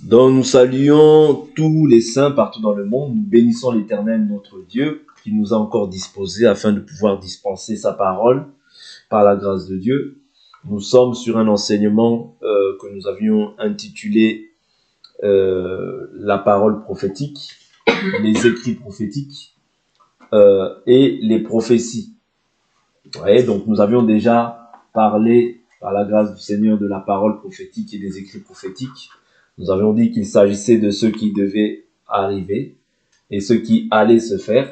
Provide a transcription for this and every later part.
Donc nous saluons tous les saints partout dans le monde. Nous bénissons l'Éternel, notre Dieu, qui nous a encore disposés afin de pouvoir dispenser sa parole par la grâce de Dieu. Nous sommes sur un enseignement que nous avions intitulé la parole prophétique, les écrits prophétiques et les prophéties. Vous voyez, donc nous avions déjà parlé par la grâce du Seigneur de la parole prophétique et des écrits prophétiques. Nous avions dit qu'il s'agissait de ce qui devait arriver et ce qui allait se faire.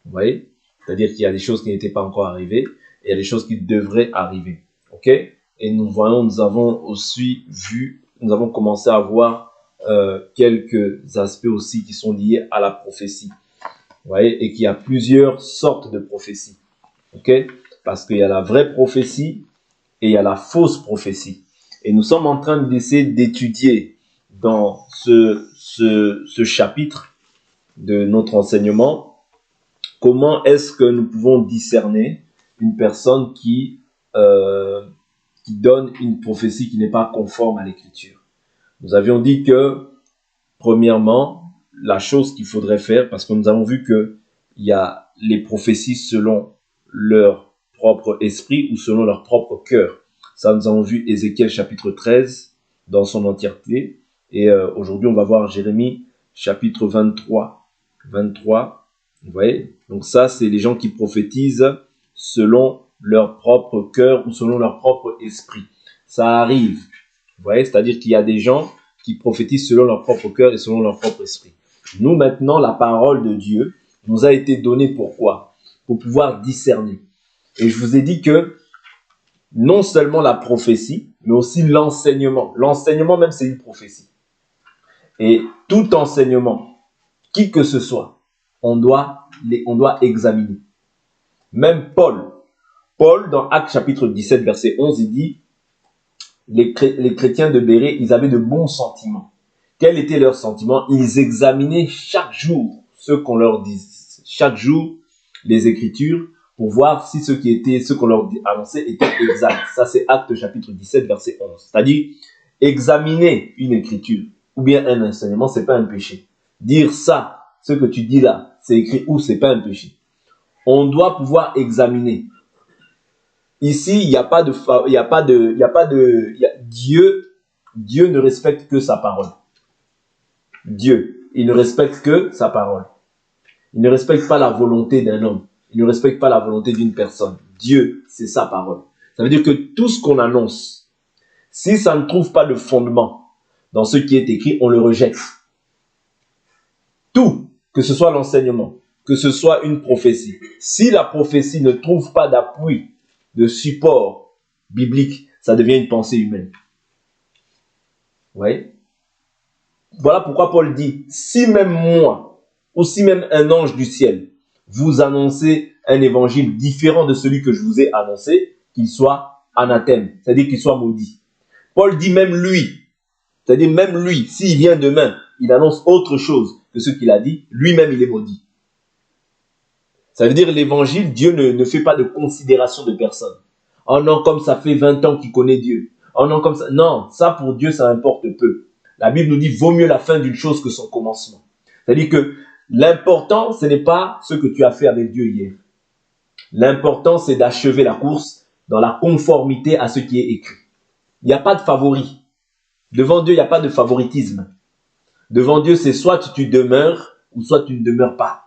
Vous voyez, c'est-à-dire qu'il y a des choses qui n'étaient pas encore arrivées et il y a des choses qui devraient arriver. Ok? Et nous avons aussi vu, nous avons commencé à voir quelques aspects aussi qui sont liés à la prophétie. Vous voyez, et qu'il y a plusieurs sortes de prophéties. Ok? Parce qu'il y a la vraie prophétie et il y a la fausse prophétie. Et nous sommes en train d'essayer d'étudier dans ce chapitre de notre enseignement comment est-ce que nous pouvons discerner une personne qui donne une prophétie qui n'est pas conforme à l'Écriture. Nous avions dit que, premièrement, la chose qu'il faudrait faire, parce que nous avons vu qu'il y a les prophéties selon leur propre esprit ou selon leur propre cœur. Ça, nous avons vu Ézéchiel chapitre 13 dans son entièreté. Et aujourd'hui, on va voir Jérémie chapitre 23. 23, vous voyez? Donc ça, c'est les gens qui prophétisent selon leur propre cœur ou selon leur propre esprit. Ça arrive, vous voyez? C'est-à-dire qu'il y a des gens qui prophétisent selon leur propre cœur et selon leur propre esprit. Nous, maintenant, la parole de Dieu nous a été donnée pourquoi? Pour pouvoir discerner. Et je vous ai dit que non seulement la prophétie, mais aussi l'enseignement. L'enseignement même, c'est une prophétie. Et tout enseignement, qui que ce soit, on doit examiner. Même Paul, dans Actes chapitre 17, verset 11, il dit les chrétiens de Bérée, ils avaient de bons sentiments. Quels étaient leurs sentiments? Ils examinaient chaque jour ce qu'on leur disait, chaque jour les Écritures, pour voir si ce qu'on leur annonçait était exact. Ça, c'est Actes chapitre 17, verset 11. C'est-à-dire, examiner une écriture ou bien un enseignement, c'est pas un péché. Dire ça, ce que tu dis là, c'est écrit ou c'est pas un péché. On doit pouvoir examiner. Ici, Dieu ne respecte que sa parole. Dieu, il ne respecte que sa parole. Il ne respecte pas la volonté d'un homme. Il ne respecte pas la volonté d'une personne. Dieu, c'est sa parole. Ça veut dire que tout ce qu'on annonce, si ça ne trouve pas de fondement dans ce qui est écrit, on le rejette. Tout, que ce soit l'enseignement, que ce soit une prophétie. Si la prophétie ne trouve pas d'appui, de support biblique, ça devient une pensée humaine. Vous voyez? Voilà pourquoi Paul dit, si même moi, ou si même un ange du ciel, vous annoncez un évangile différent de celui que je vous ai annoncé, qu'il soit anathème, c'est-à-dire qu'il soit maudit. Paul dit même lui, c'est-à-dire même lui, s'il vient demain, il annonce autre chose que ce qu'il a dit, lui-même il est maudit. Ça veut dire l'évangile, Dieu ne fait pas de considération de personne. Oh non, comme ça fait 20 ans qu'il connaît Dieu. Oh non, comme ça. Non, ça pour Dieu, ça importe peu. La Bible nous dit, vaut mieux la fin d'une chose que son commencement. C'est-à-dire que l'important, ce n'est pas ce que tu as fait avec Dieu hier. L'important, c'est d'achever la course dans la conformité à ce qui est écrit. Il n'y a pas de favori. Devant Dieu, il n'y a pas de favoritisme. Devant Dieu, c'est soit tu demeures ou soit tu ne demeures pas.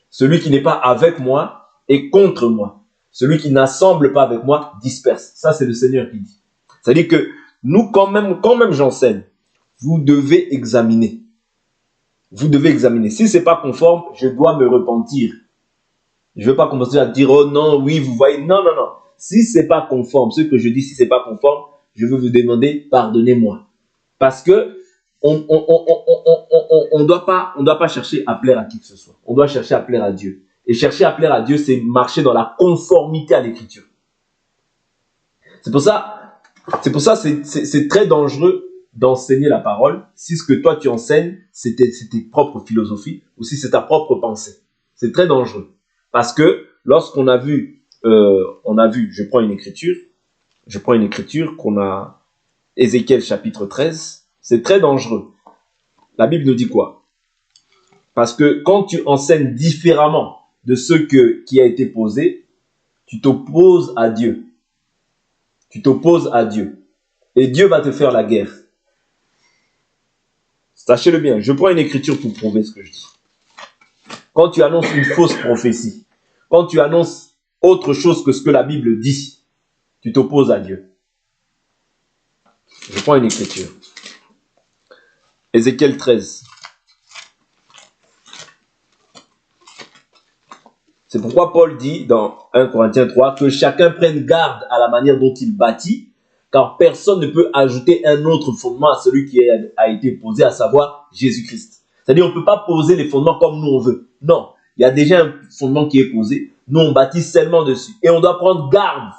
Celui qui n'est pas avec moi est contre moi. Celui qui n'assemble pas avec moi disperse. Ça, c'est le Seigneur qui dit. C'est-à-dire que nous, quand même j'enseigne, vous devez examiner. Vous devez examiner. Si ce n'est pas conforme, je dois me repentir. Je ne veux pas commencer à dire, oh non, oui, vous voyez. Non, non, non. Si ce n'est pas conforme, ce que je dis, si ce n'est pas conforme, je veux vous demander, pardonnez-moi. Parce que on doit pas chercher à plaire à qui que ce soit. On doit chercher à plaire à Dieu. Et chercher à plaire à Dieu, c'est marcher dans la conformité à l'Écriture. C'est pour ça, c'est très dangereux d'enseigner la parole si ce que toi tu enseignes, c'est tes propres philosophies ou si c'est ta propre pensée. C'est très dangereux. Parce que lorsqu'on a vu, je prends une écriture qu'on a, Ézéchiel chapitre 13, C'est très dangereux. La Bible nous dit quoi? Parce que quand tu enseignes différemment de ce qui a été posé, tu t'opposes à Dieu. Tu t'opposes à Dieu. Et Dieu va te faire la guerre. Sachez-le bien, je prends une écriture pour prouver ce que je dis. Quand tu annonces une fausse prophétie, quand tu annonces autre chose que ce que la Bible dit, tu t'opposes à Dieu. Je prends une écriture. Ézéchiel 13. C'est pourquoi Paul dit dans 1 Corinthiens 3 que chacun prenne garde à la manière dont il bâtit, car personne ne peut ajouter un autre fondement à celui qui a été posé, à savoir Jésus-Christ. C'est-à-dire on ne peut pas poser les fondements comme nous on veut. Non, il y a déjà un fondement qui est posé. Nous on bâtit seulement dessus. Et on doit prendre garde.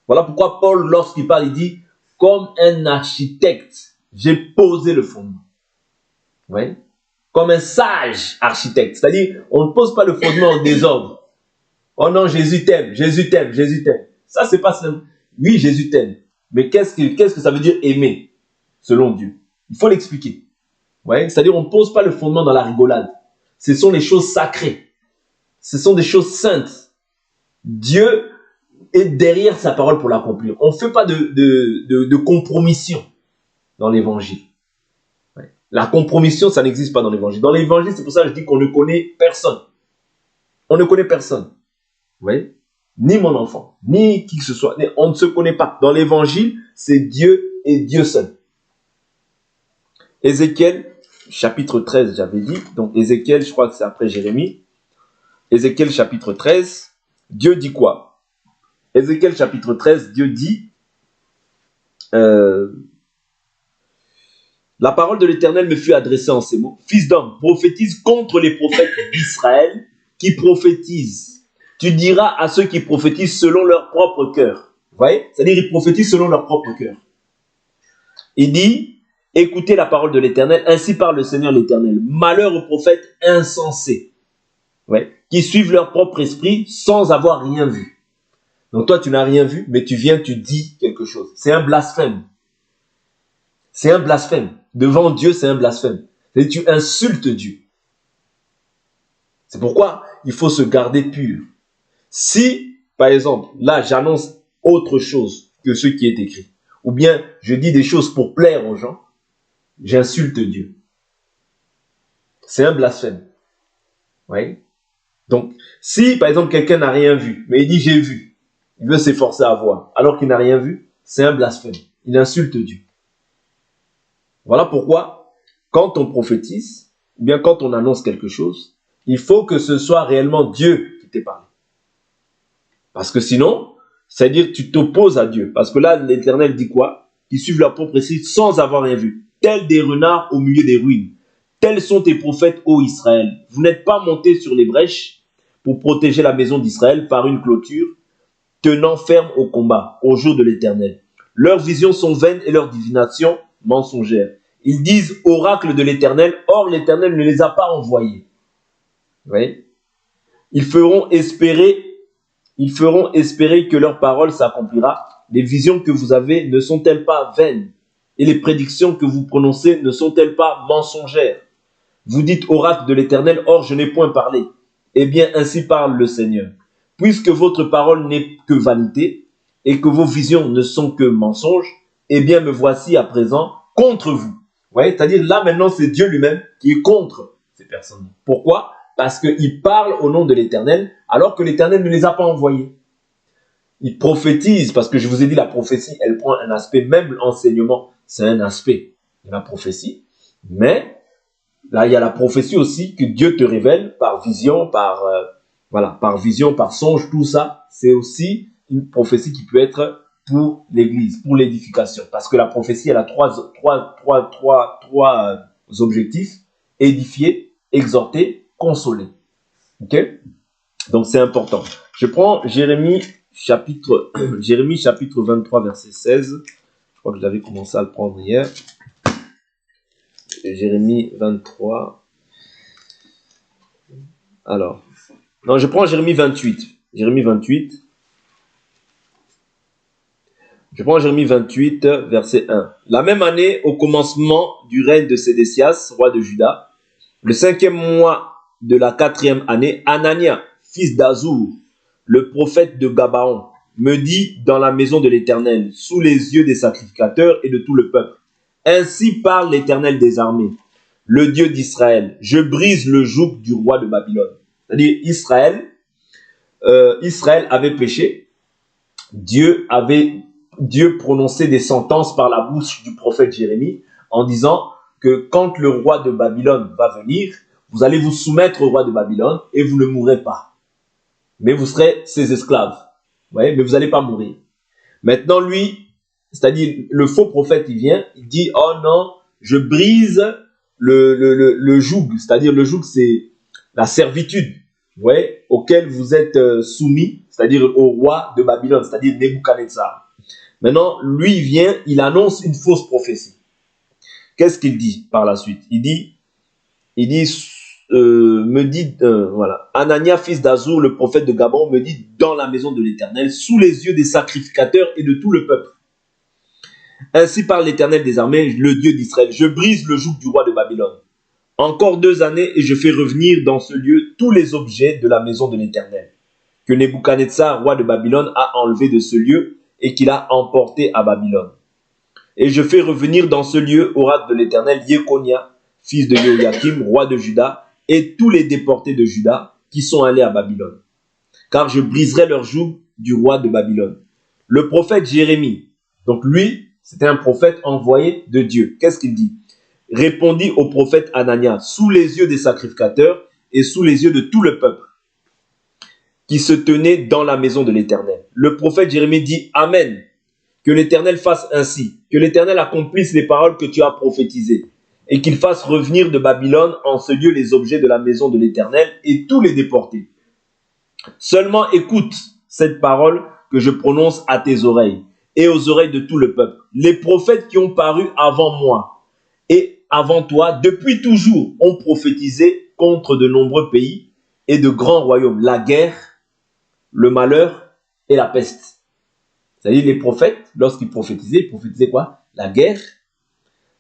Voilà pourquoi Paul, lorsqu'il parle, il dit « Comme un architecte, j'ai posé le fondement. » Vous voyez? Comme un sage architecte. C'est-à-dire, on ne pose pas le fondement en désordre. Oh non, Jésus t'aime, Jésus t'aime, Jésus t'aime. Ça, c'est pas simple. Oui, Jésus t'aime. Mais qu'est-ce que ça veut dire aimer, selon Dieu? Il faut l'expliquer. Vous voyez? C'est-à-dire, on ne pose pas le fondement dans la rigolade. Ce sont les choses sacrées. Ce sont des choses saintes. Dieu est derrière sa parole pour l'accomplir. On ne fait pas de compromission dans l'évangile. La compromission, ça n'existe pas dans l'évangile. Dans l'évangile, c'est pour ça que je dis qu'on ne connaît personne. On ne connaît personne. Vous voyez? Ni mon enfant, ni qui que ce soit. On ne se connaît pas. Dans l'évangile, c'est Dieu et Dieu seul. Ézéchiel, chapitre 13, j'avais dit. Donc Ézéchiel, je crois que c'est après Jérémie. Ézéchiel, chapitre 13. Dieu dit quoi? Ézéchiel, chapitre 13, Dieu dit... La parole de l'Éternel me fut adressée en ces mots. Fils d'homme, prophétise contre les prophètes d'Israël qui prophétisent. Tu diras à ceux qui prophétisent selon leur propre cœur. Vous voyez? C'est-à-dire ils prophétisent selon leur propre cœur. Il dit, écoutez la parole de l'Éternel, ainsi parle le Seigneur l'Éternel. Malheur aux prophètes insensés, ouais, qui suivent leur propre esprit sans avoir rien vu. Donc toi, tu n'as rien vu, mais tu viens, tu dis quelque chose. C'est un blasphème. C'est un blasphème. Devant Dieu, c'est un blasphème. C'est-à-dire, tu insultes Dieu. C'est pourquoi il faut se garder pur. Si, par exemple, là, j'annonce autre chose que ce qui est écrit, ou bien je dis des choses pour plaire aux gens, j'insulte Dieu. C'est un blasphème. Oui. Donc, si, par exemple, quelqu'un n'a rien vu, mais il dit j'ai vu, il veut s'efforcer à voir, alors qu'il n'a rien vu, c'est un blasphème. Il insulte Dieu. Voilà pourquoi, quand on prophétise, ou bien quand on annonce quelque chose, il faut que ce soit réellement Dieu qui t'ait parlé. Parce que sinon, c'est-à-dire que tu t'opposes à Dieu. Parce que là, l'Éternel dit quoi? Ils suivent leur propre esprit sans avoir rien vu. Tels des renards au milieu des ruines. Tels sont tes prophètes, ô Israël. Vous n'êtes pas montés sur les brèches pour protéger la maison d'Israël par une clôture, tenant ferme au combat, au jour de l'Éternel. Leurs visions sont vaines et leurs divinations mensongères. Ils disent oracle de l'Éternel, or l'Éternel ne les a pas envoyés. Vous voyez? Ils feront espérer que leur parole s'accomplira. Les visions que vous avez ne sont-elles pas vaines? Et les prédictions que vous prononcez ne sont-elles pas mensongères? Vous dites oracle de l'Éternel, or je n'ai point parlé. Eh bien, ainsi parle le Seigneur. Puisque votre parole n'est que vanité, et que vos visions ne sont que mensonges, eh bien, me voici à présent contre vous. Vous voyez, c'est-à-dire là maintenant, c'est Dieu lui-même qui est contre ces personnes. Pourquoi? Parce qu'ils parlent au nom de l'Éternel, alors que l'Éternel ne les a pas envoyés. Ils prophétisent, parce que je vous ai dit, la prophétie, elle prend un aspect, même l'enseignement, c'est un aspect de la prophétie. Mais là, il y a la prophétie aussi que Dieu te révèle par vision, par vision, par songe, tout ça. C'est aussi une prophétie qui peut être pour l'Église, pour l'édification. Parce que la prophétie, elle a trois objectifs: édifier, exhorter, consoler. Ok? Donc c'est important. Je prends Jérémie chapitre 23, verset 16. Je crois que j'avais commencé à le prendre hier. Jérémie 23. Alors. Non, je prends Jérémie 28. Jérémie 28. Je prends Jérémie 28, verset 1. La même année, au commencement du règne de Sédécias, roi de Juda, le 5e mois de la 4e année, Anania, fils d'Azour, le prophète de Gabaon, me dit dans la maison de l'Éternel, sous les yeux des sacrificateurs et de tout le peuple. Ainsi parle l'Éternel des armées, le Dieu d'Israël. Je brise le joug du roi de Babylone. C'est-à-dire Israël avait péché. Dieu prononçait des sentences par la bouche du prophète Jérémie en disant que quand le roi de Babylone va venir, vous allez vous soumettre au roi de Babylone et vous ne mourrez pas. Mais vous serez ses esclaves. Ouais, mais vous n'allez pas mourir. Maintenant, lui, c'est-à-dire le faux prophète, il vient, il dit, oh non, je brise le joug. C'est-à-dire le joug, c'est la servitude, ouais, auquel vous êtes soumis, c'est-à-dire au roi de Babylone, c'est-à-dire Nebuchadnezzar. Maintenant, lui, il vient, il annonce une fausse prophétie. Qu'est-ce qu'il dit par la suite? Voilà, Anania, fils d'Azour, le prophète de Gabon, me dit dans la maison de l'Éternel, sous les yeux des sacrificateurs et de tout le peuple. Ainsi parle l'Éternel des armées, le Dieu d'Israël. Je brise le joug du roi de Babylone. Encore 2 années et je fais revenir dans ce lieu tous les objets de la maison de l'Éternel, que Nebuchadnezzar, roi de Babylone, a enlevé de ce lieu et qu'il a emporté à Babylone. Et je fais revenir dans ce lieu, oracle de l'Éternel, Yekonia, fils de Joachim, roi de Juda, et tous les déportés de Juda qui sont allés à Babylone. Car je briserai leur joug du roi de Babylone. Le prophète Jérémie, donc lui, c'était un prophète envoyé de Dieu. Qu'est-ce qu'il dit? Répondit au prophète Anania, sous les yeux des sacrificateurs et sous les yeux de tout le peuple qui se tenait dans la maison de l'Éternel. Le prophète Jérémie dit, Amen, que l'Éternel fasse ainsi, que l'Éternel accomplisse les paroles que tu as prophétisées, et qu'il fasse revenir de Babylone en ce lieu les objets de la maison de l'Éternel et tous les déportés. Seulement écoute cette parole que je prononce à tes oreilles et aux oreilles de tout le peuple. Les prophètes qui ont paru avant moi et avant toi, depuis toujours, ont prophétisé contre de nombreux pays et de grands royaumes, la guerre, le malheur et la peste. C'est-à-dire les prophètes, lorsqu'ils prophétisaient quoi? La guerre,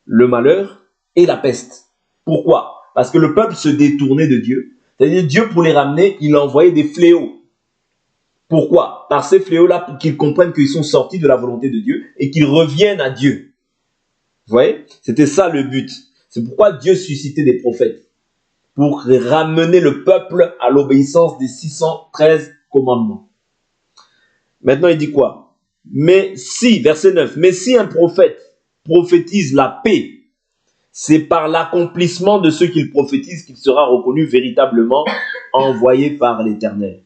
le malheur et la peste. Pourquoi? Parce que le peuple se détournait de Dieu. C'est-à-dire Dieu, pour les ramener, il envoyait des fléaux. Pourquoi? Par ces fléaux-là, pour qu'ils comprennent qu'ils sont sortis de la volonté de Dieu et qu'ils reviennent à Dieu. Vous voyez? C'était ça le but. C'est pourquoi Dieu suscitait des prophètes. Pour ramener le peuple à l'obéissance des 613 commandements. Maintenant, il dit quoi? Mais si, verset 9, mais si un prophète prophétise la paix, c'est par l'accomplissement de ce qu'il prophétise qu'il sera reconnu véritablement envoyé par l'Éternel.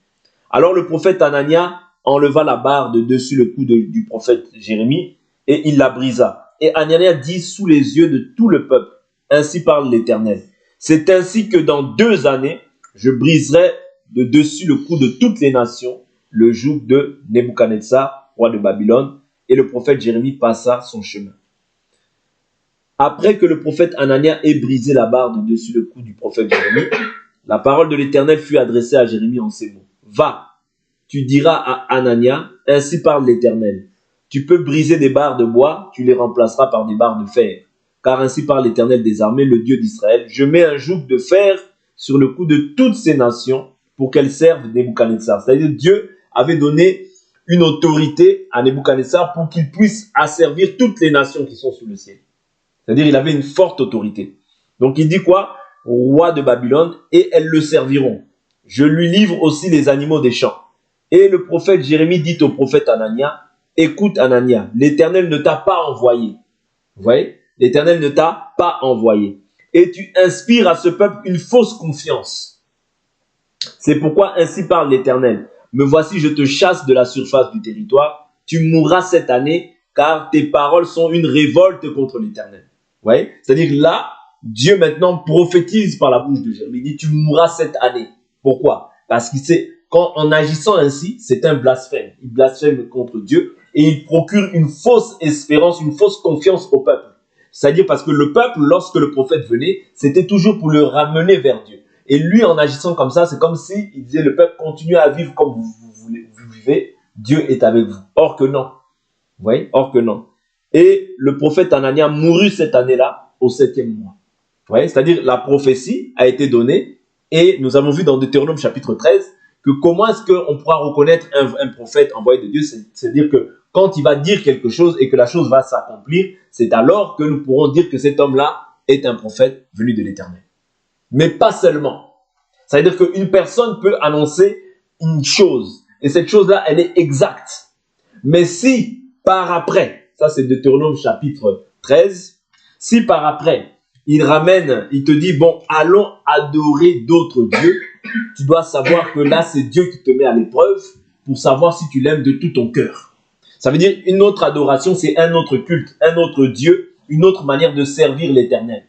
Alors le prophète Anania enleva la barre de dessus le cou du prophète Jérémie et il la brisa. Et Anania dit sous les yeux de tout le peuple, ainsi parle l'Éternel. C'est ainsi que dans 2 années, je briserai de dessus le cou de toutes les nations le joug de Nebuchadnezzar, roi de Babylone, et le prophète Jérémie passa son chemin. Après que le prophète Anania ait brisé la barre de dessus le cou du prophète Jérémie, la parole de l'Éternel fut adressée à Jérémie en ces mots. Va, tu diras à Anania, ainsi parle l'Éternel. Tu peux briser des barres de bois, tu les remplaceras par des barres de fer. Car ainsi parle l'Éternel des armées, le Dieu d'Israël. Je mets un joug de fer sur le cou de toutes ces nations pour qu'elles servent Nebuchadnezzar. C'est-à-dire Dieu avait donné une autorité à Nebuchadnezzar pour qu'il puisse asservir toutes les nations qui sont sous le ciel. C'est-à-dire il avait une forte autorité. Donc il dit quoi? Roi de Babylone, et elles le serviront. Je lui livre aussi les animaux des champs. Et le prophète Jérémie dit au prophète Anania, écoute Anania, l'Éternel ne t'a pas envoyé. Vous voyez? L'Éternel ne t'a pas envoyé. Et tu inspires à ce peuple une fausse confiance. C'est pourquoi ainsi parle l'Éternel. Me voici, je te chasse de la surface du territoire. Tu mourras cette année, car tes paroles sont une révolte contre l'Éternel. Vous voyez? C'est-à-dire là, Dieu maintenant prophétise par la bouche de Jérémie. Il dit, tu mourras cette année. Pourquoi? Parce qu'il sait, en agissant ainsi, c'est un blasphème. Il blasphème contre Dieu et il procure une fausse espérance, une fausse confiance au peuple. C'est-à-dire parce que le peuple, lorsque le prophète venait, c'était toujours pour le ramener vers Dieu. Et lui, en agissant comme ça, c'est comme si il disait, le peuple continue à vivre comme vous vivez, Dieu est avec vous. Or que non. Vous voyez? Or que non. Et le prophète Anania mourut cette année-là, au 7e mois. Vous voyez? C'est-à-dire la prophétie a été donnée et nous avons vu dans Deutéronome chapitre 13 que comment est-ce qu'on pourra reconnaître un prophète envoyé de Dieu? C'est-à-dire que quand il va dire quelque chose et que la chose va s'accomplir, c'est alors que nous pourrons dire que cet homme-là est un prophète venu de l'Éternel. Mais pas seulement. Ça veut dire qu'une personne peut annoncer une chose et cette chose-là, elle est exacte. Mais si par après, ça c'est Deutéronome chapitre 13, si par après, il te dit, bon, allons adorer d'autres dieux, tu dois savoir que là, c'est Dieu qui te met à l'épreuve pour savoir si tu l'aimes de tout ton cœur. Ça veut dire une autre adoration, c'est un autre culte, un autre Dieu, une autre manière de servir l'Éternel.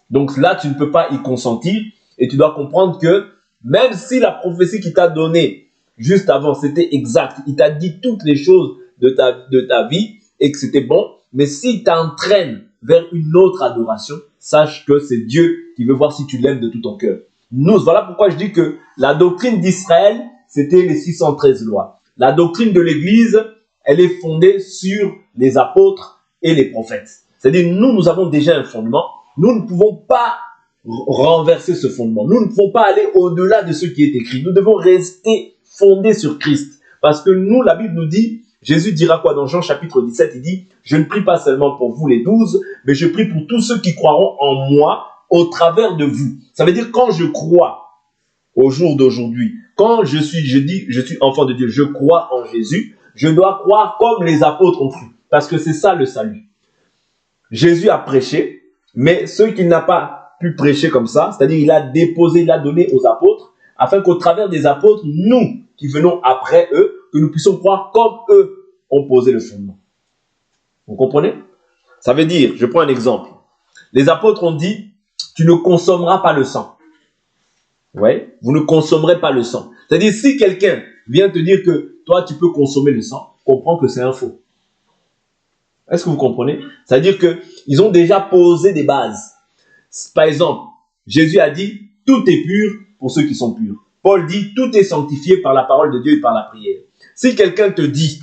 Donc là, tu ne peux pas y consentir et tu dois comprendre que même si la prophétie qu'il t'a donnée juste avant, c'était exact, il t'a dit toutes les choses de ta vie et que c'était bon, mais s'il t'entraîne vers une autre adoration, sache que c'est Dieu qui veut voir si tu l'aimes de tout ton cœur. Voilà pourquoi je dis que la doctrine d'Israël, c'était les 613 lois. La doctrine de l'Église, elle est fondée sur les apôtres et les prophètes. C'est-à-dire, nous avons déjà un fondement. Nous ne pouvons pas renverser ce fondement. Nous ne pouvons pas aller au-delà de ce qui est écrit. Nous devons rester fondés sur Christ. Parce que nous, la Bible nous dit, Jésus dira quoi dans Jean chapitre 17? Il dit, je ne prie pas seulement pour vous les 12, mais je prie pour tous ceux qui croiront en moi au travers de vous. Ça veut dire quand je crois au jour d'aujourd'hui, quand je dis, je suis enfant de Dieu, je crois en Jésus, je dois croire comme les apôtres ont cru. Parce que c'est ça le salut. Jésus a prêché, mais ceux qui n'ont pas pu prêcher comme ça, c'est-à-dire il a déposé, il a donné aux apôtres, afin qu'au travers des apôtres, nous qui venons après eux, que nous puissions croire comme eux ont posé le fondement. Vous comprenez? Ça veut dire, je prends un exemple. Les apôtres ont dit, tu ne consommeras pas le sang. Ouais, vous ne consommerez pas le sang. C'est-à-dire, si quelqu'un vient te dire que toi, tu peux consommer le sang, comprends que c'est un faux. Est-ce que vous comprenez? C'est-à-dire qu'ils ont déjà posé des bases. Par exemple, Jésus a dit, tout est pur pour ceux qui sont purs. Paul dit, tout est sanctifié par la parole de Dieu et par la prière. Si quelqu'un te dit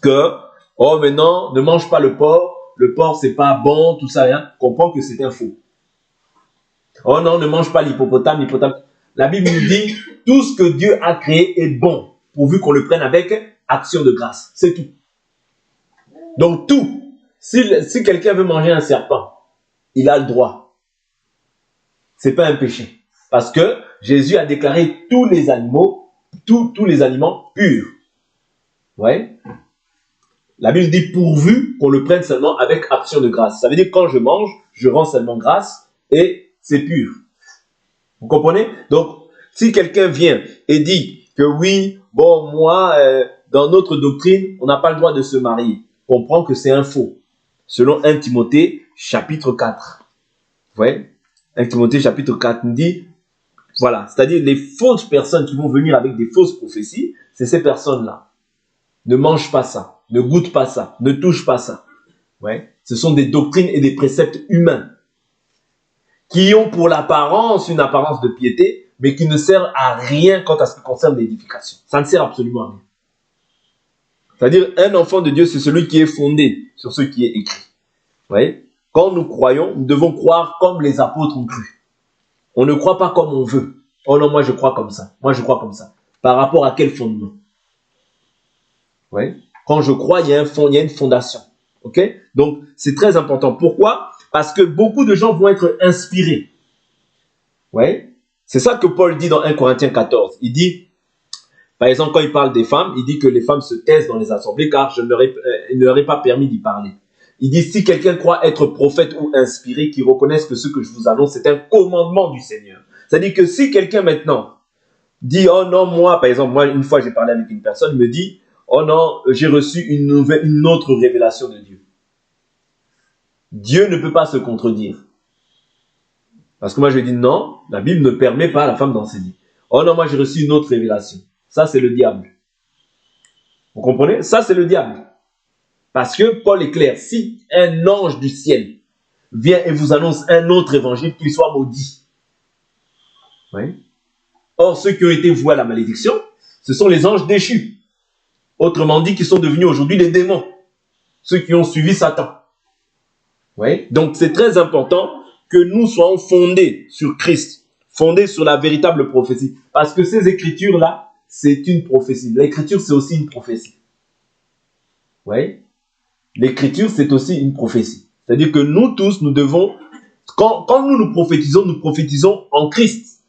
que, oh mais non, ne mange pas le porc c'est pas bon, tout ça, hein, comprends que c'est un faux. Oh non, ne mange pas l'hippopotame. La Bible nous dit, tout ce que Dieu a créé est bon, pourvu qu'on le prenne avec action de grâce. C'est tout. Donc tout, si quelqu'un veut manger un serpent, il a le droit. C'est pas un péché. Parce que Jésus a déclaré tous les animaux, tous les aliments purs. Ouais. La Bible dit pourvu qu'on le prenne seulement avec action de grâce. Ça veut dire que quand je mange, je rends seulement grâce et c'est pur. Vous comprenez? Donc, si quelqu'un vient et dit que oui, bon, moi, dans notre doctrine, on n'a pas le droit de se marier, comprends que c'est un faux. Selon 1 Timothée, chapitre 4. Vous voyez? 1 Timothée, chapitre 4 nous dit, voilà, c'est-à-dire les fausses personnes qui vont venir avec des fausses prophéties, c'est ces personnes-là. Ne mange pas ça, ne goûte pas ça, ne touche pas ça. Ouais. Ce sont des doctrines et des préceptes humains qui ont pour l'apparence une apparence de piété, mais qui ne servent à rien quant à ce qui concerne l'édification. Ça ne sert absolument à rien. C'est-à-dire, un enfant de Dieu, c'est celui qui est fondé sur ce qui est écrit. Vous voyez? Quand nous croyons, nous devons croire comme les apôtres ont cru. On ne croit pas comme on veut. Oh non, moi je crois comme ça. Moi je crois comme ça. Par rapport à quel fondement? Ouais. Quand je crois, il y a une fondation. Ok? Donc, c'est très important. Pourquoi? Parce que beaucoup de gens vont être inspirés. Ouais. C'est ça que Paul dit dans 1 Corinthiens 14. Il dit, par exemple, quand il parle des femmes, il dit que les femmes se taisent dans les assemblées car il ne leur est pas permis d'y parler. Il dit, si quelqu'un croit être prophète ou inspiré, qu'il reconnaisse que ce que je vous annonce, c'est un commandement du Seigneur. C'est-à-dire que si quelqu'un maintenant dit, oh non, moi, par exemple, moi, une fois, j'ai parlé avec une personne, il me dit, oh non, j'ai reçu une autre révélation de Dieu. Dieu ne peut pas se contredire. Parce que moi, je lui dis, non, la Bible ne permet pas à la femme d'enseigner. Oh non, moi, j'ai reçu une autre révélation. Ça, c'est le diable. Vous comprenez? Ça, c'est le diable. Parce que Paul est clair, si un ange du ciel vient et vous annonce un autre évangile, qu'il soit maudit. Oui. Or, ceux qui ont été voués à la malédiction, ce sont les anges déchus. Autrement dit, qui sont devenus aujourd'hui les démons. Ceux qui ont suivi Satan. Ouais. Donc c'est très important que nous soyons fondés sur Christ, fondés sur la véritable prophétie. Parce que ces écritures-là, c'est une prophétie. L'écriture, c'est aussi une prophétie. Ouais. L'écriture, c'est aussi une prophétie. C'est-à-dire que nous tous, nous devons, quand nous prophétisons en Christ.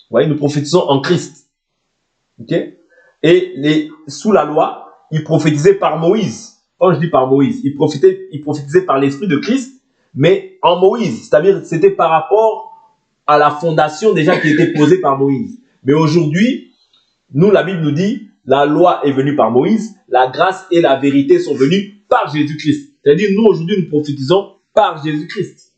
Ouais, nous prophétisons en Christ. Ok? Et sous la loi, ils prophétisaient par Moïse. Quand je dis par Moïse, ils prophétisaient par l'Esprit de Christ, mais en Moïse. C'est-à-dire c'était par rapport à la fondation déjà qui était posée par Moïse. Mais aujourd'hui, nous, la Bible nous dit, la loi est venue par Moïse, la grâce et la vérité sont venues par Jésus-Christ. C'est-à-dire, nous, aujourd'hui, nous prophétisons par Jésus-Christ.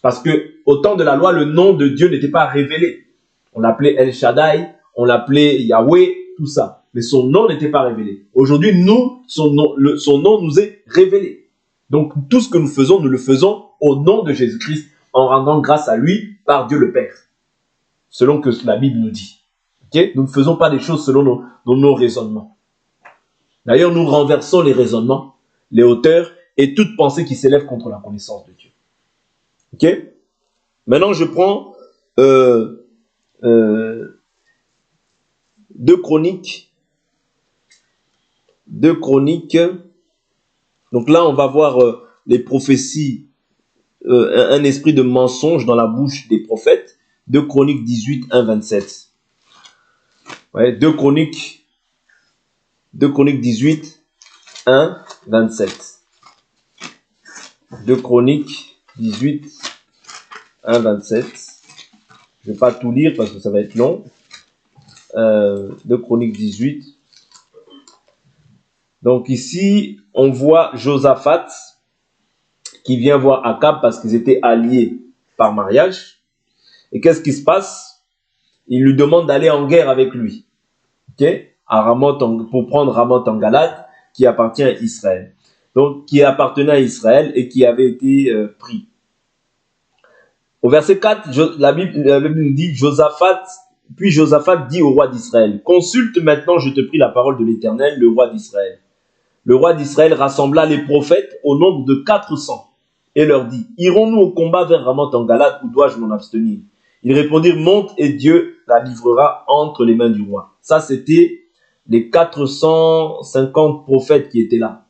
Parce que, au temps de la loi, le nom de Dieu n'était pas révélé. On l'appelait El Shaddai, on l'appelait Yahweh, tout ça. Mais son nom n'était pas révélé. Aujourd'hui, nous, son nom nous est révélé. Donc, tout ce que nous faisons, nous le faisons au nom de Jésus-Christ, en rendant grâce à lui par Dieu le Père. Selon que la Bible nous dit. Okay? Nous ne faisons pas des choses selon nos raisonnements. D'ailleurs, nous renversons les raisonnements, les hauteurs et toute pensée qui s'élève contre la connaissance de Dieu. Ok? Maintenant, je prends 2 Chroniques. Donc là, on va voir les prophéties, un esprit de mensonge dans la bouche des prophètes. 2 Chroniques 18, 1, 27. Ouais, 2 Chroniques 18, 1, 27. 2 Chroniques 18, 1, 27. Je ne vais pas tout lire parce que ça va être long. 2 Chroniques 18. Donc ici, on voit Josaphat qui vient voir Akab parce qu'ils étaient alliés par mariage. Et qu'est-ce qui se passe? Il lui demande d'aller en guerre avec lui. Okay? À Ramoth, pour prendre Ramoth en Galade, qui appartient à Israël. Donc, qui appartenait à Israël et qui avait été pris. Au verset 4, la Bible nous dit, puis Josaphat dit au roi d'Israël, consulte maintenant, je te prie, la parole de l'Éternel, le roi d'Israël. Le roi d'Israël rassembla les prophètes au nombre de 400 et leur dit, irons-nous au combat vers Ramoth en Galade ou dois-je m'en abstenir? Ils répondirent, monte et Dieu la livrera entre les mains du roi. Ça, c'était les 450 prophètes qui étaient là.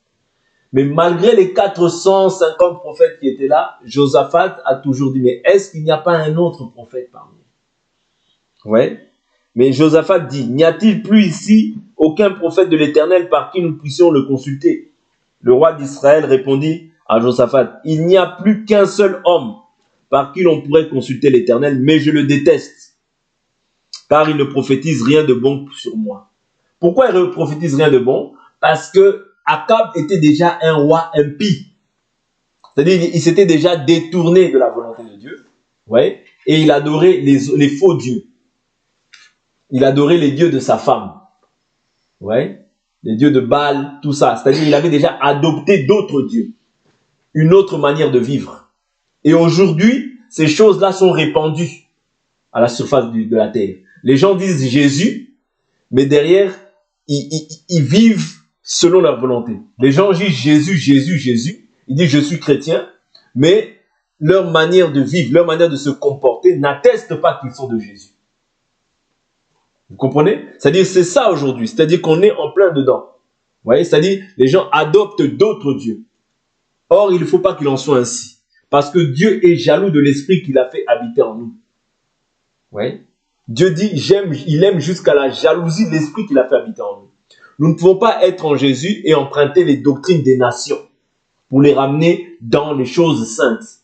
Mais malgré les 450 prophètes qui étaient là, Josaphat a toujours dit, mais est-ce qu'il n'y a pas un autre prophète parmi eux? Ouais. Mais Josaphat dit, n'y a-t-il plus ici aucun prophète de l'Éternel par qui nous puissions le consulter? Le roi d'Israël répondit à Josaphat, il n'y a plus qu'un seul homme par qui l'on pourrait consulter l'Éternel, mais je le déteste, car il ne prophétise rien de bon sur moi. Pourquoi il ne prophétise rien de bon? Parce que Akab était déjà un roi impie. C'est-à-dire il s'était déjà détourné de la volonté de Dieu. Ouais, et il adorait les faux dieux. Il adorait les dieux de sa femme. Ouais, les dieux de Baal, tout ça. C'est-à-dire qu'il avait déjà adopté d'autres dieux. Une autre manière de vivre. Et aujourd'hui, ces choses-là sont répandues à la surface de la terre. Les gens disent Jésus, mais derrière, ils vivent selon leur volonté. Les gens disent Jésus, Jésus, Jésus. Ils disent je suis chrétien, mais leur manière de vivre, leur manière de se comporter n'atteste pas qu'ils sont de Jésus. Vous comprenez? C'est-à-dire c'est ça aujourd'hui. C'est-à-dire qu'on est en plein dedans. Vous voyez? C'est-à-dire les gens adoptent d'autres dieux. Or, il ne faut pas qu'il en soit ainsi. Parce que Dieu est jaloux de l'esprit qu'il a fait habiter en nous. Ouais. Dieu dit, il aime jusqu'à la jalousie de l'esprit qu'il a fait habiter en nous. Nous ne pouvons pas être en Jésus et emprunter les doctrines des nations pour les ramener dans les choses saintes.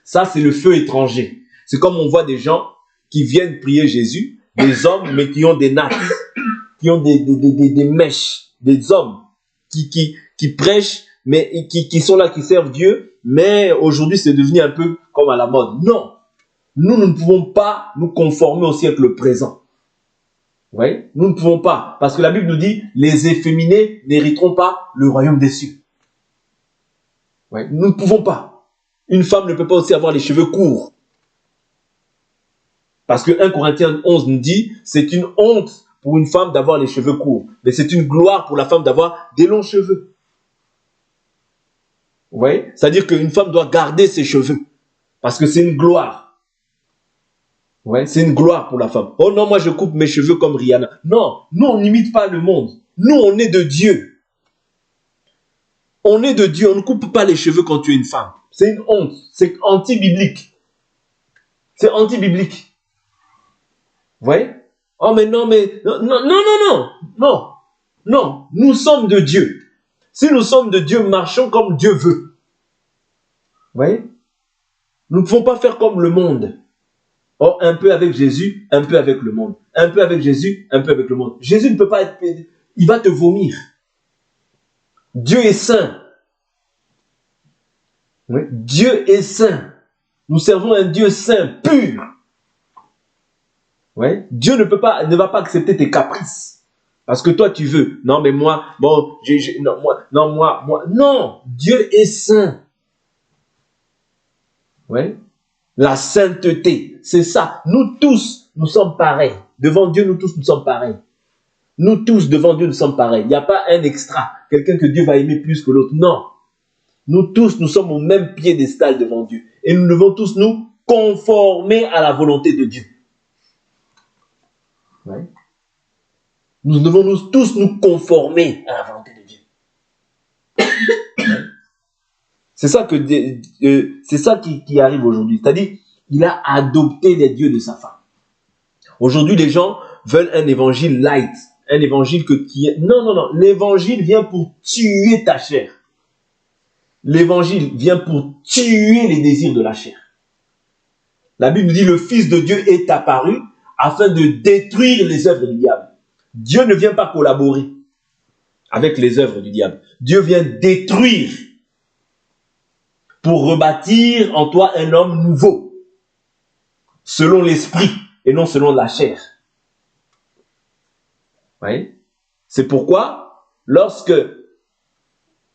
Ça, c'est le feu étranger. C'est comme on voit des gens qui viennent prier Jésus, des hommes, mais qui ont des nattes, qui ont des mèches, des hommes qui prêchent, mais qui sont là, qui servent Dieu, mais aujourd'hui, c'est devenu un peu comme à la mode. Non, nous ne pouvons pas nous conformer au siècle présent. Oui, nous ne pouvons pas, parce que la Bible nous dit, les efféminés n'hériteront pas le royaume des cieux. Oui, nous ne pouvons pas. Une femme ne peut pas aussi avoir les cheveux courts. Parce que 1 Corinthiens 11 nous dit, c'est une honte pour une femme d'avoir les cheveux courts. Mais c'est une gloire pour la femme d'avoir des longs cheveux. Vous voyez? C'est-à-dire qu'une femme doit garder ses cheveux. Parce que c'est une gloire. Ouais, c'est une gloire pour la femme. Oh non, moi je coupe mes cheveux comme Rihanna. Non, nous on n'imite pas le monde. Nous on est de Dieu. On est de Dieu, on ne coupe pas les cheveux quand tu es une femme. C'est une honte, c'est anti-biblique. C'est anti-biblique. Vous voyez? Oh mais non, non, nous sommes de Dieu. Si nous sommes de Dieu, marchons comme Dieu veut. Vous voyez? Nous ne pouvons pas faire comme le monde. Oh, un peu avec Jésus, un peu avec le monde. Un peu avec Jésus, un peu avec le monde. Jésus ne peut pas être... Il va te vomir. Dieu est saint. Oui. Dieu est saint. Nous servons un Dieu saint, pur. Ouais. Dieu ne va pas accepter tes caprices. Parce que toi, tu veux. Non, mais moi, bon, moi. Non, Dieu est saint. Ouais. La sainteté, c'est ça. Nous tous, nous sommes pareils. Devant Dieu, nous tous, nous sommes pareils. Nous tous, devant Dieu, nous sommes pareils. Il n'y a pas un extra. Quelqu'un que Dieu va aimer plus que l'autre. Non. Nous tous, nous sommes au même piédestal devant Dieu. Et nous devons tous nous conformer à la volonté de Dieu. Ouais. Nous devons tous nous conformer à la volonté de Dieu. C'est ça, c'est ça qui arrive aujourd'hui. C'est-à-dire, il a adopté les dieux de sa femme. Aujourd'hui, les gens veulent un évangile light. Un évangile qui est... Non. L'évangile vient pour tuer ta chair. L'évangile vient pour tuer les désirs de la chair. La Bible nous dit, le Fils de Dieu est apparu afin de détruire les œuvres du diable. Dieu ne vient pas collaborer avec les œuvres du diable. Dieu vient détruire pour rebâtir en toi un homme nouveau, selon l'esprit et non selon la chair. Oui. C'est pourquoi, lorsque,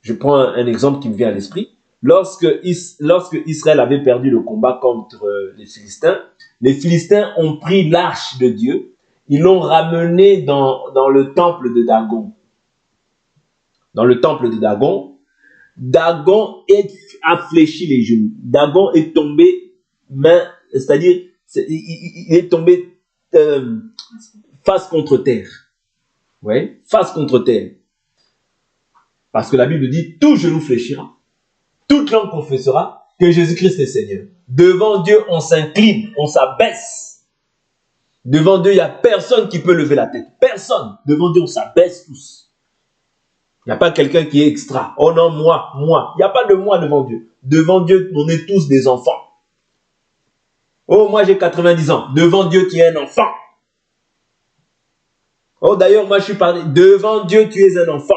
je prends un exemple qui me vient à l'esprit, lorsque Israël avait perdu le combat contre les Philistins ont pris l'arche de Dieu, ils l'ont ramenée dans le temple de Dagon. Dans le temple de Dagon, Dagon a fléchi les genoux. Dagon est tombé c'est-à-dire, il est tombé face contre terre. Oui, face contre terre. Parce que la Bible dit, tout genou fléchira, toute langue confessera que Jésus-Christ est Seigneur. Devant Dieu, on s'incline, on s'abaisse. Devant Dieu, il n'y a personne qui peut lever la tête. Personne. Devant Dieu, on s'abaisse tous. Il n'y a pas quelqu'un qui est extra. Oh non, moi. Il n'y a pas de moi devant Dieu. Devant Dieu, on est tous des enfants. Oh, moi j'ai 90 ans. Devant Dieu, tu es un enfant. Oh, d'ailleurs, moi je suis parlé. Devant Dieu, tu es un enfant.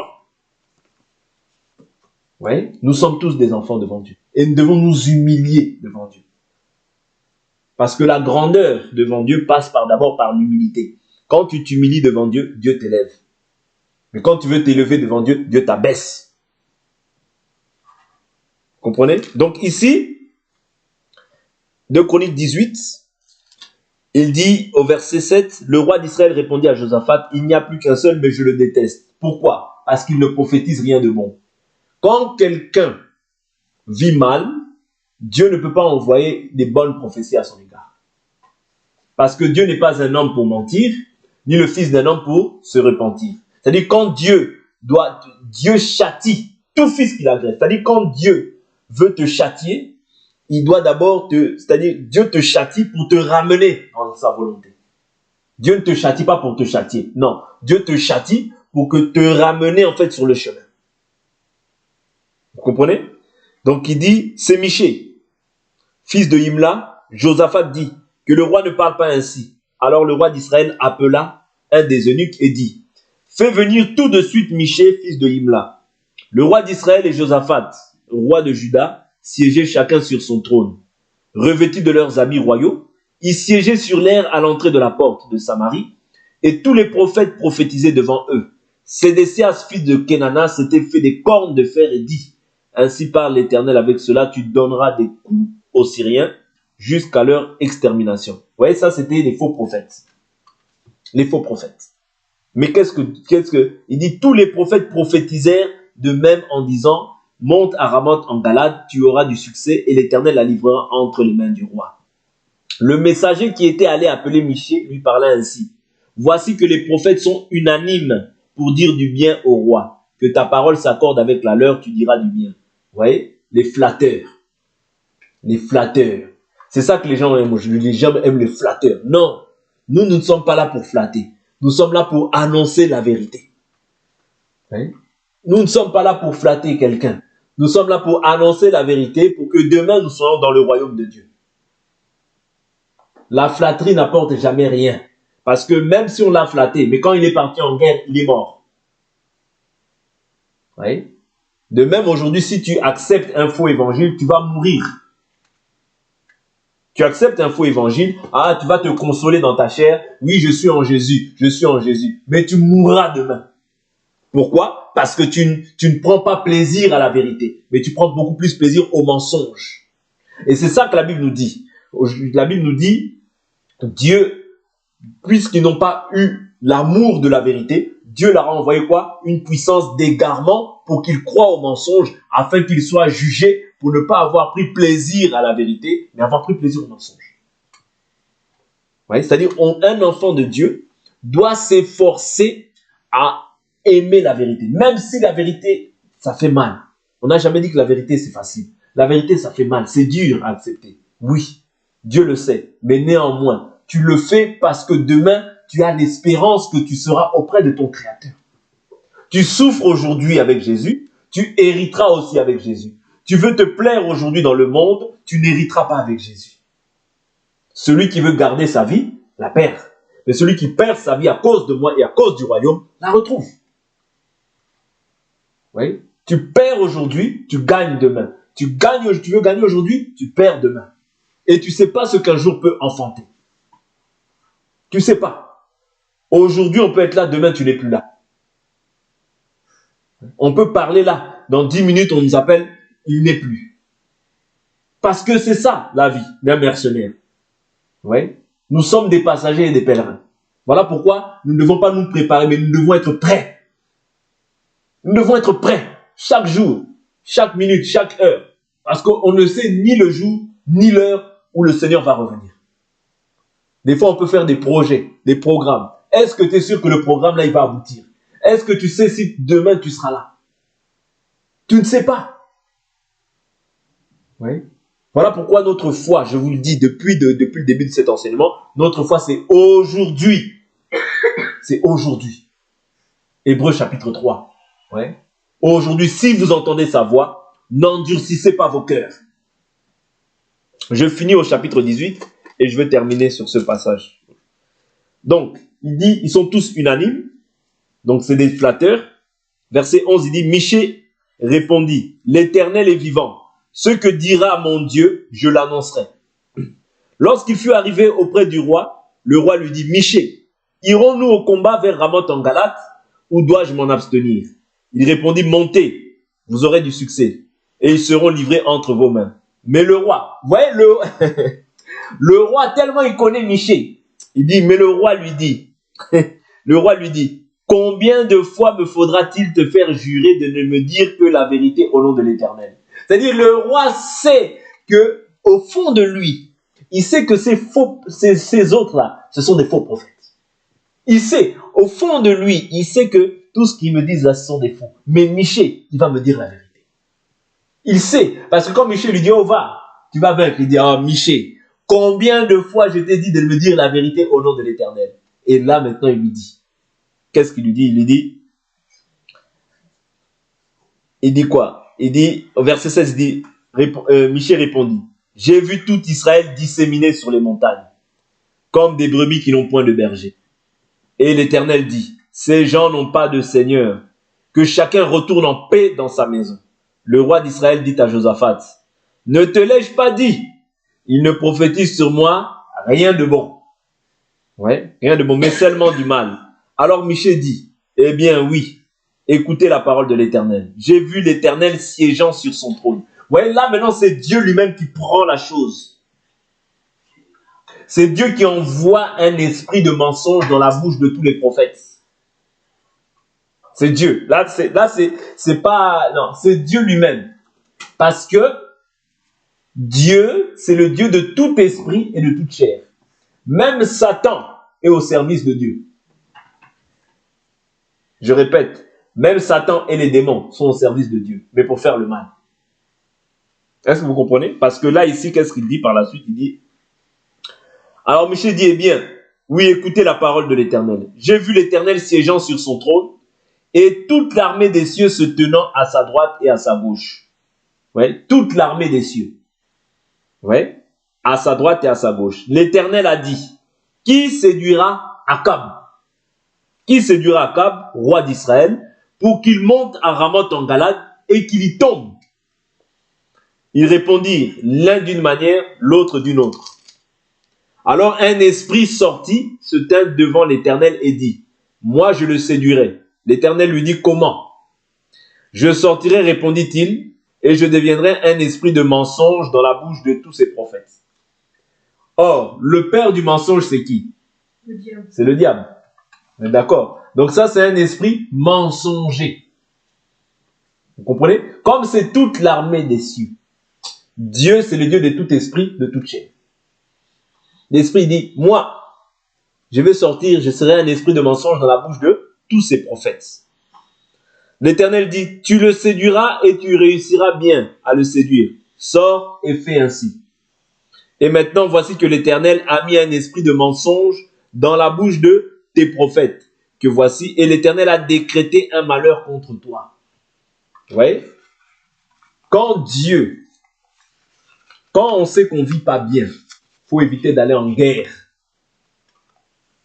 Oui, nous sommes tous des enfants devant Dieu. Et nous devons nous humilier devant Dieu. Parce que la grandeur devant Dieu passe d'abord par l'humilité. Quand tu t'humilies devant Dieu, Dieu t'élève. Mais quand tu veux t'élever devant Dieu, Dieu t'abaisse. Comprenez? Donc ici, 2 Chroniques 18, il dit au verset 7, le roi d'Israël répondit à Josaphat, il n'y a plus qu'un seul, mais je le déteste. Pourquoi? Parce qu'il ne prophétise rien de bon. Quand quelqu'un vit mal, Dieu ne peut pas envoyer des bonnes prophéties à son égard. Parce que Dieu n'est pas un homme pour mentir, ni le fils d'un homme pour se repentir. C'est-à-dire quand Dieu châtie tout fils qu'il agresse. C'est-à-dire quand Dieu veut te châtier, il doit d'abord c'est-à-dire Dieu te châtie pour te ramener dans sa volonté. Dieu ne te châtie pas pour te châtier. Non, Dieu te châtie pour que te ramener en fait sur le chemin. Vous comprenez? Donc il dit, c'est Michée, fils de Imla. Josaphat dit que le roi ne parle pas ainsi. Alors le roi d'Israël appela un des eunuques et dit, fais venir tout de suite Michée, fils de Imla. Le roi d'Israël et Josaphat, roi de Juda, siégeaient chacun sur son trône. Revêtus de leurs habits royaux, ils siégeaient sur l'aire à l'entrée de la porte de Samarie, et tous les prophètes prophétisaient devant eux. Sédécias, fils de Kenana, s'était fait des cornes de fer et dit, ainsi parle l'Éternel, avec cela tu donneras des coups aux Syriens jusqu'à leur extermination. Vous voyez, ça c'était les faux prophètes. Les faux prophètes. Mais il dit, tous les prophètes prophétisèrent de même en disant, monte à Ramoth en Galade, tu auras du succès et l'Éternel la livrera entre les mains du roi. Le messager qui était allé appeler Michée lui parla ainsi. Voici que les prophètes sont unanimes pour dire du bien au roi. Que ta parole s'accorde avec la leur, tu diras du bien. Vous voyez? Les flatteurs. Les flatteurs. C'est ça que les gens aiment. Les gens aiment les flatteurs. Non. Nous ne sommes pas là pour flatter. Nous sommes là pour annoncer la vérité. Oui? Nous ne sommes pas là pour flatter quelqu'un. Nous sommes là pour annoncer la vérité pour que demain nous soyons dans le royaume de Dieu. La flatterie n'apporte jamais rien. Parce que même si on l'a flatté, mais quand il est parti en guerre, il est mort. Oui? De même, aujourd'hui, si tu acceptes un faux évangile, tu vas mourir. Tu acceptes un faux évangile, tu vas te consoler dans ta chair. Oui, je suis en Jésus, je suis en Jésus. Mais tu mourras demain. Pourquoi? Parce que tu ne prends pas plaisir à la vérité, mais tu prends beaucoup plus plaisir au mensonge. Et c'est ça que la Bible nous dit. La Bible nous dit, Dieu, puisqu'ils n'ont pas eu l'amour de la vérité, Dieu leur a envoyé quoi? Une puissance d'égarement pour qu'ils croient au mensonge, afin qu'ils soient jugés pour ne pas avoir pris plaisir à la vérité, mais avoir pris plaisir au mensonge. C'est-à-dire, un enfant de Dieu doit s'efforcer à aimer la vérité. Même si la vérité, ça fait mal. On n'a jamais dit que la vérité, c'est facile. La vérité, ça fait mal. C'est dur à accepter. Oui, Dieu le sait. Mais néanmoins, tu le fais parce que demain, tu as l'espérance que tu seras auprès de ton Créateur. Tu souffres aujourd'hui avec Jésus, tu hériteras aussi avec Jésus. Tu veux te plaire aujourd'hui dans le monde, tu n'hériteras pas avec Jésus. Celui qui veut garder sa vie, la perd. Mais celui qui perd sa vie à cause de moi et à cause du royaume, la retrouve. Oui? Tu perds aujourd'hui, tu gagnes demain. Tu veux gagner aujourd'hui, tu perds demain. Et tu ne sais pas ce qu'un jour peut enfanter. Tu ne sais pas. Aujourd'hui, on peut être là, demain, tu n'es plus là. On peut parler là. Dans 10 minutes, on nous appelle, il n'est plus. Parce que c'est ça, la vie d'un mercenaire. Oui? Nous sommes des passagers et des pèlerins. Voilà pourquoi nous ne devons pas nous préparer, mais nous devons être prêts. Nous devons être prêts chaque jour, chaque minute, chaque heure. Parce qu'on ne sait ni le jour, ni l'heure où le Seigneur va revenir. Des fois, on peut faire des projets, des programmes. Est-ce que tu es sûr que le programme là, il va aboutir? Est-ce que tu sais si demain tu seras là? Tu ne sais pas. Oui. Voilà pourquoi notre foi, je vous le dis depuis le début de cet enseignement, notre foi c'est aujourd'hui. C'est aujourd'hui. Hébreux chapitre 3. Ouais. Aujourd'hui, si vous entendez sa voix, n'endurcissez pas vos cœurs. Je finis au chapitre 18 et je vais terminer sur ce passage. Donc, il dit, ils sont tous unanimes. Donc, c'est des flatteurs. Verset 11, il dit, Michée répondit, l'Éternel est vivant. Ce que dira mon Dieu, je l'annoncerai. Lorsqu'il fut arrivé auprès du roi, le roi lui dit, Michée, irons-nous au combat vers Ramoth en Galate, ou dois-je m'en abstenir? Il répondit, montez, vous aurez du succès, et ils seront livrés entre vos mains. Mais le roi, vous voyez, le roi, tellement il connaît Michée, il dit, mais le roi lui dit, combien de fois me faudra-t-il te faire jurer de ne me dire que la vérité au nom de l'Éternel? C'est-à-dire, le roi sait que, au fond de lui, il sait que ces autres-là, ce sont des faux prophètes. Il sait, au fond de lui, il sait que tout ce qu'ils me disent là, ce sont des faux. Mais Michée, il va me dire la vérité. Il sait, parce que quand Michée lui dit, oh va, tu vas vaincre, il dit, oh Michée, combien de fois je t'ai dit de me dire la vérité au nom de l'Éternel? Et là, maintenant, il lui dit, qu'est-ce qu'il lui dit? Il lui dit, quoi? Il dit, au verset 16, il dit, Michée répondit, j'ai vu tout Israël disséminé sur les montagnes, comme des brebis qui n'ont point de berger. Et l'Éternel dit, ces gens n'ont pas de Seigneur, que chacun retourne en paix dans sa maison. Le roi d'Israël dit à Josaphat, ne te l'ai-je pas dit? Il ne prophétise sur moi rien de bon. Ouais, rien de bon, mais seulement du mal. Alors Michée dit, eh bien oui, écoutez la parole de l'Éternel. J'ai vu l'Éternel siégeant sur son trône. Vous voyez, là maintenant c'est Dieu lui-même qui prend la chose. C'est Dieu qui envoie un esprit de mensonge dans la bouche de tous les prophètes. C'est Dieu. Là, c'est pas... Non, c'est Dieu lui-même. Parce que Dieu, c'est le Dieu de tout esprit et de toute chair. Même Satan est au service de Dieu. Je répète, même Satan et les démons sont au service de Dieu, mais pour faire le mal. Est-ce que vous comprenez? Parce que là, ici, qu'est-ce qu'il dit par la suite? Il dit, alors Michel dit, eh bien, oui, écoutez la parole de l'Éternel. J'ai vu l'Éternel siégeant sur son trône et toute l'armée des cieux se tenant à sa droite et à sa gauche. Ouais, toute l'armée des cieux. Ouais, à sa droite et à sa gauche. L'Éternel a dit, qui séduira Akab? Qui séduira Akab, roi d'Israël, pour qu'il monte à Ramoth en Galade et qu'il y tombe? Ils répondirent l'un d'une manière, l'autre d'une autre. Alors un esprit sortit, se tint devant l'Éternel et dit, moi je le séduirai. L'Éternel lui dit, comment? Je sortirai, répondit-il, et je deviendrai un esprit de mensonge dans la bouche de tous ses prophètes. Or, le père du mensonge, c'est qui? Le diable. C'est le diable. D'accord? Donc ça, c'est un esprit mensonger. Vous comprenez? Comme c'est toute l'armée des cieux. Dieu, c'est le Dieu de tout esprit, de toute chair. L'esprit dit, moi, je vais sortir, je serai un esprit de mensonge dans la bouche de tous ces prophètes. L'Éternel dit, tu le séduiras et tu réussiras bien à le séduire. Sors et fais ainsi. Et maintenant, voici que l'Éternel a mis un esprit de mensonge dans la bouche de tes prophètes. Que voici, et l'Éternel a décrété un malheur contre toi. Vous voyez? Quand on sait qu'on ne vit pas bien, il faut éviter d'aller en guerre.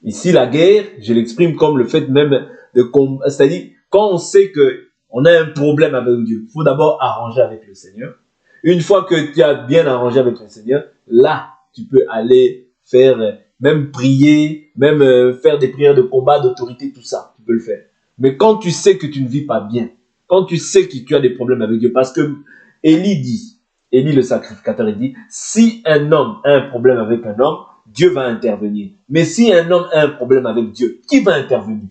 Ici, la guerre, je l'exprime comme le fait même de... C'est-à-dire, quand on sait qu'on a un problème avec Dieu, il faut d'abord arranger avec le Seigneur. Une fois que tu as bien arrangé avec le Seigneur, là, tu peux aller faire, même prier, même faire des prières de combat, d'autorité, tout ça, tu peux le faire. Mais quand tu sais que tu ne vis pas bien, quand tu sais que tu as des problèmes avec Dieu, parce que Élie le sacrificateur, il dit, si un homme a un problème avec un homme, Dieu va intervenir. Mais si un homme a un problème avec Dieu, qui va intervenir?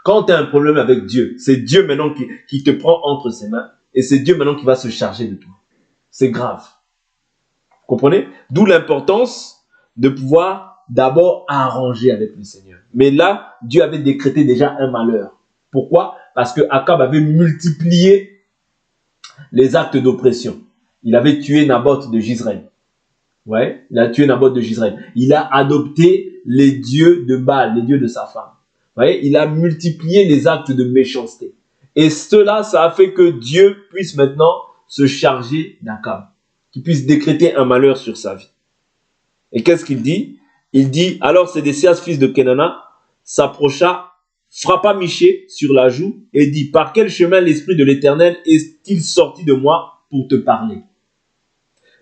Quand tu as un problème avec Dieu, c'est Dieu maintenant qui te prend entre ses mains et c'est Dieu maintenant qui va se charger de toi. C'est grave. Vous comprenez? D'où l'importance de pouvoir d'abord arranger avec le Seigneur. Mais là, Dieu avait décrété déjà un malheur. Pourquoi? Parce que Akab avait multiplié les actes d'oppression. Il avait tué Naboth de Jezreel. Ouais, il a tué Naboth de Jezreel. Il a adopté les dieux de Baal, les dieux de sa femme. Vous voyez, il a multiplié les actes de méchanceté. Et cela, ça a fait que Dieu puisse maintenant se charger d'Akab, qu'il puisse décréter un malheur sur sa vie. Et qu'est-ce qu'il dit? Il dit, alors Sédécias, fils de Kenana, s'approcha, frappa Michée sur la joue et dit, par quel chemin l'Esprit de l'Éternel est-il sorti de moi pour te parler?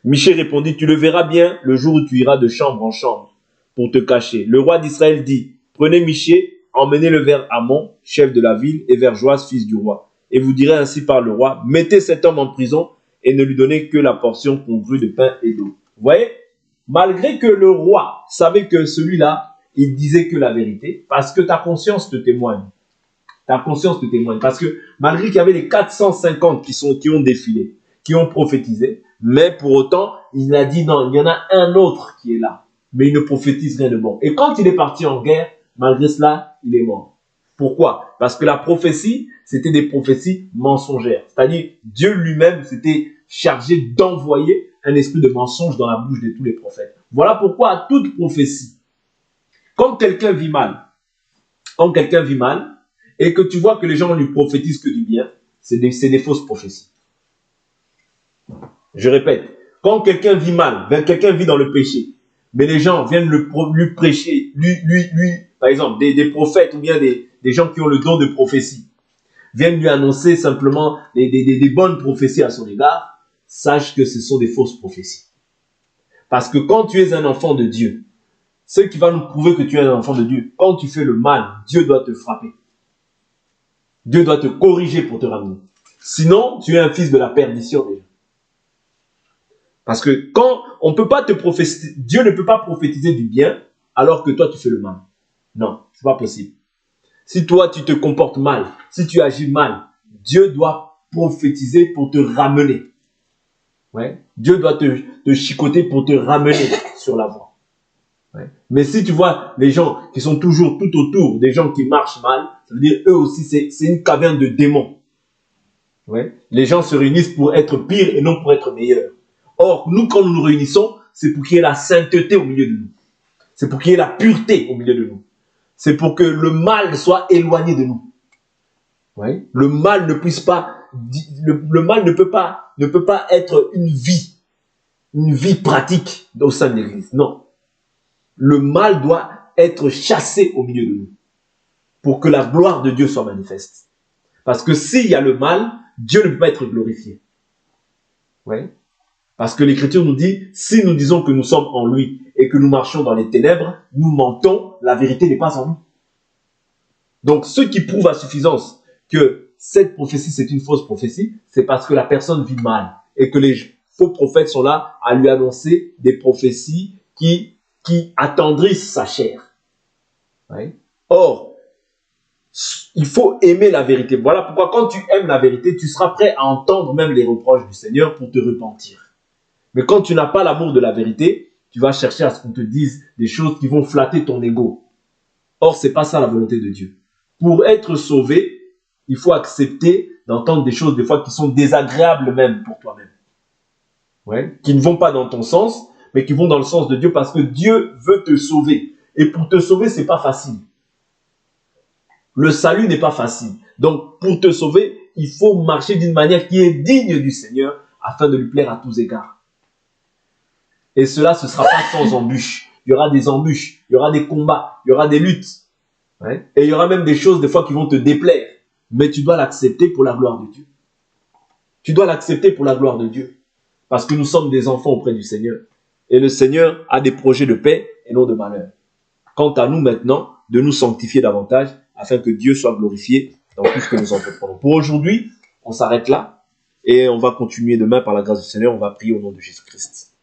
Michée répondit, tu le verras bien le jour où tu iras de chambre en chambre pour te cacher. Le roi d'Israël dit, prenez Michée, emmenez-le vers Amon, chef de la ville, et vers Joas, fils du roi. Et vous direz ainsi par le roi, mettez cet homme en prison et ne lui donnez que la portion congrue de pain et d'eau. Vous voyez, malgré que le roi savait que celui-là, il disait que la vérité, parce que ta conscience te témoigne. Ta conscience te témoigne. Parce que malgré qu'il y avait les 450 qui ont défilé, qui ont prophétisé, mais pour autant, il a dit non, il y en a un autre qui est là. Mais il ne prophétise rien de bon. Et quand il est parti en guerre, malgré cela, il est mort. Pourquoi? Parce que la prophétie, c'était des prophéties mensongères. C'est-à-dire, Dieu lui-même s'était chargé d'envoyer un esprit de mensonge dans la bouche de tous les prophètes. Voilà pourquoi à toute prophétie, quand quelqu'un vit mal, et que tu vois que les gens lui prophétisent que du bien, c'est des fausses prophéties. Je répète, quand quelqu'un vit mal, quelqu'un vit dans le péché, mais les gens viennent lui prêcher, par exemple, des prophètes ou bien des gens qui ont le don de prophétie, viennent lui annoncer simplement des bonnes prophéties à son égard, sache que ce sont des fausses prophéties. Parce que quand tu es un enfant de Dieu, ce qui va nous prouver que tu es un enfant de Dieu, quand tu fais le mal, Dieu doit te frapper. Dieu doit te corriger pour te ramener. Sinon, tu es un fils de la perdition déjà. Parce que quand on peut pas te prophétiser, Dieu ne peut pas prophétiser du bien alors que toi tu fais le mal. Non, c'est pas possible. Si toi, tu te comportes mal, si tu agis mal, Dieu doit prophétiser pour te ramener. Ouais. Dieu doit te chicoter pour te ramener sur la voie. Ouais. Mais si tu vois les gens qui sont toujours tout autour des gens qui marchent mal, ça veut dire eux aussi, c'est une caverne de démons. Ouais. Les gens se réunissent pour être pires et non pour être meilleurs. Or, nous, quand nous nous réunissons, c'est pour qu'il y ait la sainteté au milieu de nous. C'est pour qu'il y ait la pureté au milieu de nous. C'est pour que le mal soit éloigné de nous. Ouais. Le mal ne puisse pas, le mal ne peut pas être une vie pratique au sein de l'Église. Non. Le mal doit être chassé au milieu de nous pour que la gloire de Dieu soit manifeste. Parce que s'il y a le mal, Dieu ne peut pas être glorifié. Ouais. Parce que l'Écriture nous dit, si nous disons que nous sommes en lui et que nous marchons dans les ténèbres, nous mentons, la vérité n'est pas en nous. Donc, ce qui prouve à suffisance que cette prophétie, c'est une fausse prophétie, c'est parce que la personne vit mal et que les faux prophètes sont là à lui annoncer des prophéties qui attendrissent sa chair. Ouais. Or, il faut aimer la vérité. Voilà pourquoi quand tu aimes la vérité, tu seras prêt à entendre même les reproches du Seigneur pour te repentir. Mais quand tu n'as pas l'amour de la vérité, tu vas chercher à ce qu'on te dise des choses qui vont flatter ton ego. Or, ce n'est pas ça la volonté de Dieu. Pour être sauvé, il faut accepter d'entendre des choses des fois qui sont désagréables même pour toi-même. Ouais, qui ne vont pas dans ton sens, mais qui vont dans le sens de Dieu parce que Dieu veut te sauver. Et pour te sauver, ce n'est pas facile. Le salut n'est pas facile. Donc, pour te sauver, il faut marcher d'une manière qui est digne du Seigneur afin de lui plaire à tous égards. Et cela, ce ne sera pas sans embûches. Il y aura des embûches, il y aura des combats, il y aura des luttes. Ouais. Et il y aura même des choses des fois qui vont te déplaire. Mais tu dois l'accepter pour la gloire de Dieu. Tu dois l'accepter pour la gloire de Dieu. Parce que nous sommes des enfants auprès du Seigneur. Et le Seigneur a des projets de paix et non de malheur. Quant à nous maintenant, de nous sanctifier davantage afin que Dieu soit glorifié dans tout ce que nous entreprenons. Pour aujourd'hui, on s'arrête là et on va continuer demain par la grâce du Seigneur. On va prier au nom de Jésus-Christ.